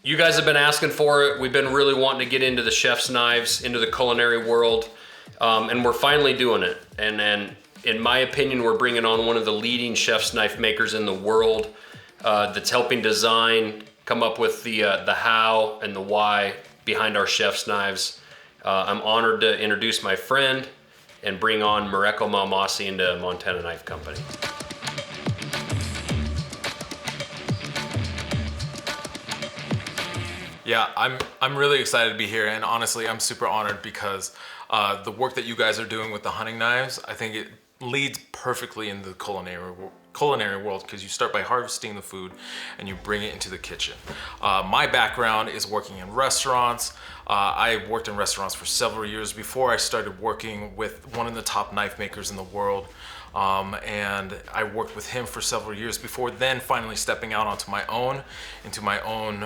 You guys have been asking for it. We've been really wanting to get into the chef's knives, into the culinary world, and we're finally doing it. And in my opinion, we're bringing on one of the leading chef's knife makers in the world that's helping design, come up with the how and the why behind our chef's knives. I'm honored to introduce my friend and bring on Mareko Maumasi into Montana Knife Company. Yeah, I'm really excited to be here, and honestly, I'm super honored because the work that you guys are doing with the hunting knives, I think it leads perfectly into the culinary world, because you start by harvesting the food and you bring it into the kitchen. My background is working in restaurants. I worked in restaurants for several years before I started working with one of the top knife makers in the world. And I worked with him for several years before then finally stepping out into my own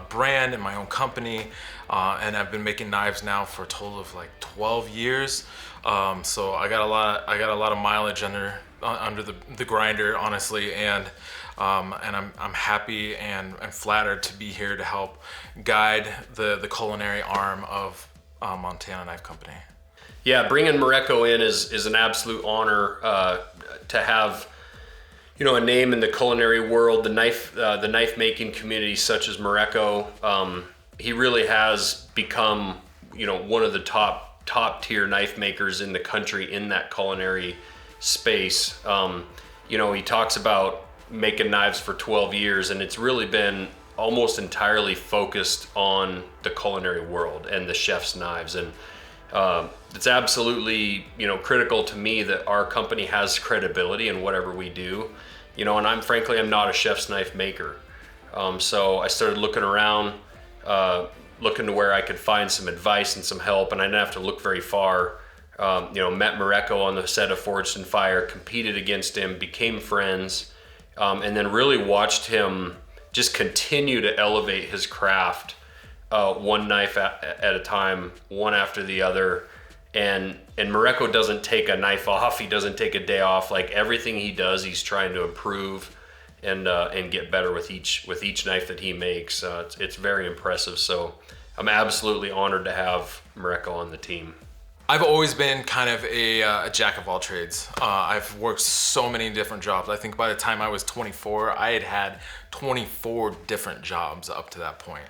brand and my own company. And I've been making knives now for a total of like 12 years. So I got a lot of mileage under the grinder, honestly, and I'm happy and flattered to be here to help guide the culinary arm of Montana Knife Company. Yeah, bringing Mareko in is an absolute honor to have, a name in the culinary world, the knife making community, such as Mareko. He really has become, one of the top tier knife makers in the country in that culinary space. He talks about making knives for 12 years, and it's really been almost entirely focused on the culinary world and the chef's knives. And it's absolutely, critical to me that our company has credibility in whatever we do, and I'm not a chef's knife maker. So I started looking around, looking to where I could find some advice and some help, and I didn't have to look very far. Met Mareko on the set of Forged in Fire, competed against him, became friends, and then really watched him just continue to elevate his craft, one knife at a time, one after the other. And Mareko doesn't take a knife off. He doesn't take a day off. Like, everything he does, he's trying to improve and get better with each knife that he makes. It's very impressive. So I'm absolutely honored to have Mareko on the team. I've always been kind of a jack of all trades. I've worked so many different jobs. I think by the time I was 24, I had 24 different jobs up to that point.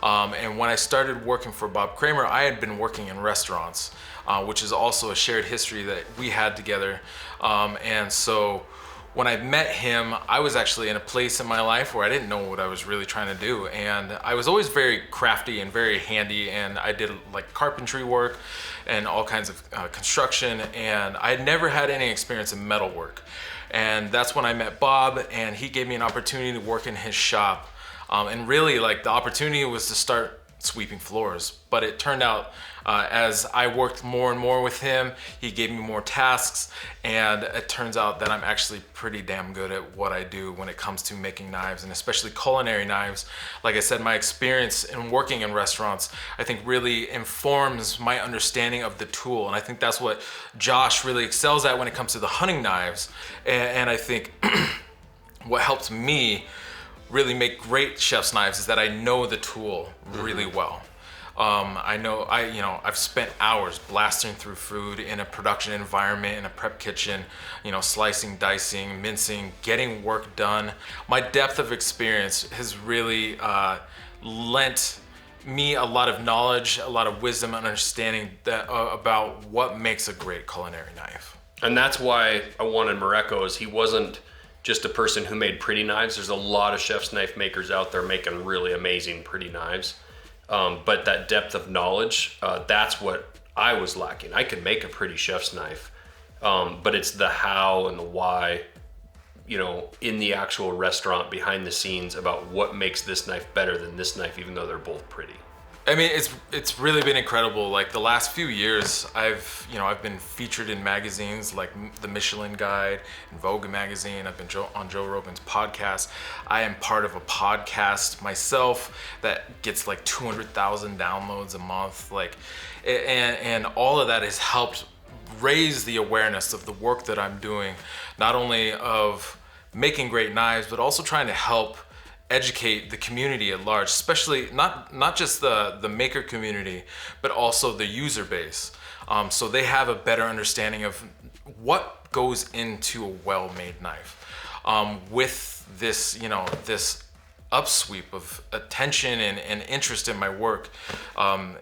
And when I started working for Bob Kramer, I had been working in restaurants, which is also a shared history that we had together. And so when I met him, I was actually in a place in my life where I didn't know what I was really trying to do. And I was always very crafty and very handy, and I did like carpentry work and all kinds of construction, and I had never had any experience in metal work. And that's when I met Bob, and he gave me an opportunity to work in his shop. And really, like, the opportunity was to start sweeping floors. But it turned out, as I worked more and more with him, he gave me more tasks, and it turns out that I'm actually pretty damn good at what I do when it comes to making knives, and especially culinary knives. Like I said, my experience in working in restaurants, I think, really informs my understanding of the tool, and I think that's what Josh really excels at when it comes to the hunting knives. And I think what helps me really make great chef's knives is that I know the tool really well. I've spent hours blasting through food in a production environment, in a prep kitchen, slicing, dicing, mincing, getting work done. My depth of experience has really lent me a lot of knowledge, a lot of wisdom and understanding about what makes a great culinary knife. And that's why I wanted Mareko, is he wasn't just a person who made pretty knives. There's a lot of chef's knife makers out there making really amazing pretty knives. But that depth of knowledge, that's what I was lacking. I could make a pretty chef's knife, but it's the how and the why, in the actual restaurant behind the scenes about what makes this knife better than this knife, even though they're both pretty. I mean, it's really been incredible. Like, the last few years, I've been featured in magazines like the Michelin Guide and Vogue magazine. I've been on Joe Rogan's podcast. I am part of a podcast myself that gets like 200,000 downloads a month. Like, and all of that has helped raise the awareness of the work that I'm doing, not only of making great knives, but also trying to help educate the community at large, especially not just the maker community, but also the user base, so they have a better understanding of what goes into a well-made knife. With this, this upsweep of attention and interest in my work, I'm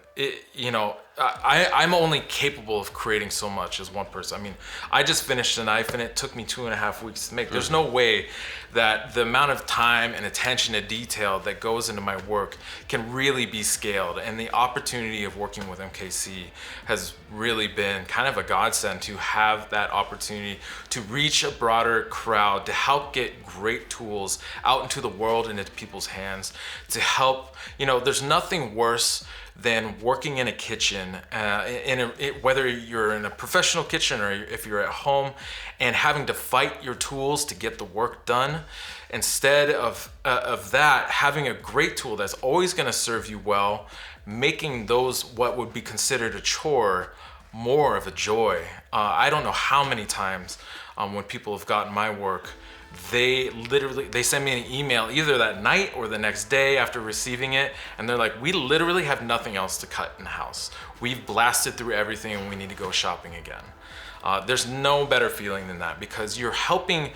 only capable of creating so much as one person. I mean, I just finished a knife and it took me 2.5 weeks to make. There's no way that the amount of time and attention to detail that goes into my work can really be scaled. And the opportunity of working with MKC has really been kind of a godsend to have that opportunity to reach a broader crowd, to help get great tools out into the world and into people's hands, to help, there's nothing worse than working in a kitchen, whether you're in a professional kitchen or if you're at home, and having to fight your tools to get the work done. Instead of that, having a great tool that's always going to serve you well, making those what would be considered a chore more of a joy. I don't know how many times when people have gotten my work, they send me an email either that night or the next day after receiving it, and they're like, we literally have nothing else to cut in the house. We've blasted through everything and we need to go shopping again. There's no better feeling than that, because you're helping.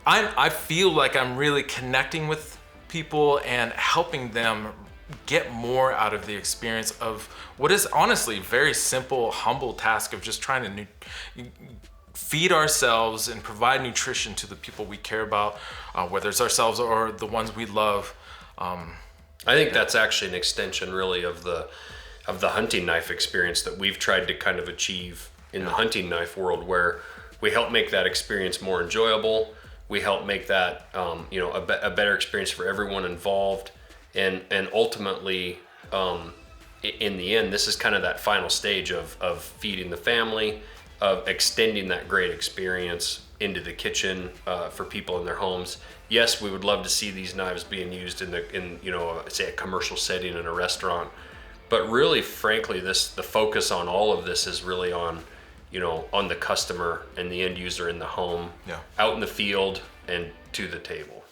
I feel like I'm really connecting with people and helping them get more out of the experience of what is honestly very simple, humble task of just trying to feed ourselves and provide nutrition to the people we care about, whether it's ourselves or the ones we love. I think that's actually an extension really of the hunting knife experience that we've tried to kind of achieve in the hunting knife world, where we help make that experience more enjoyable. We help make that a better experience for everyone involved, and ultimately in the end, this is kind of that final stage of feeding the family, of extending that great experience into the kitchen for people in their homes. Yes, we would love to see these knives being used in say a commercial setting in a restaurant, but really, frankly, the focus on all of this is really on the customer and the end user in the home, out in the field and to the table.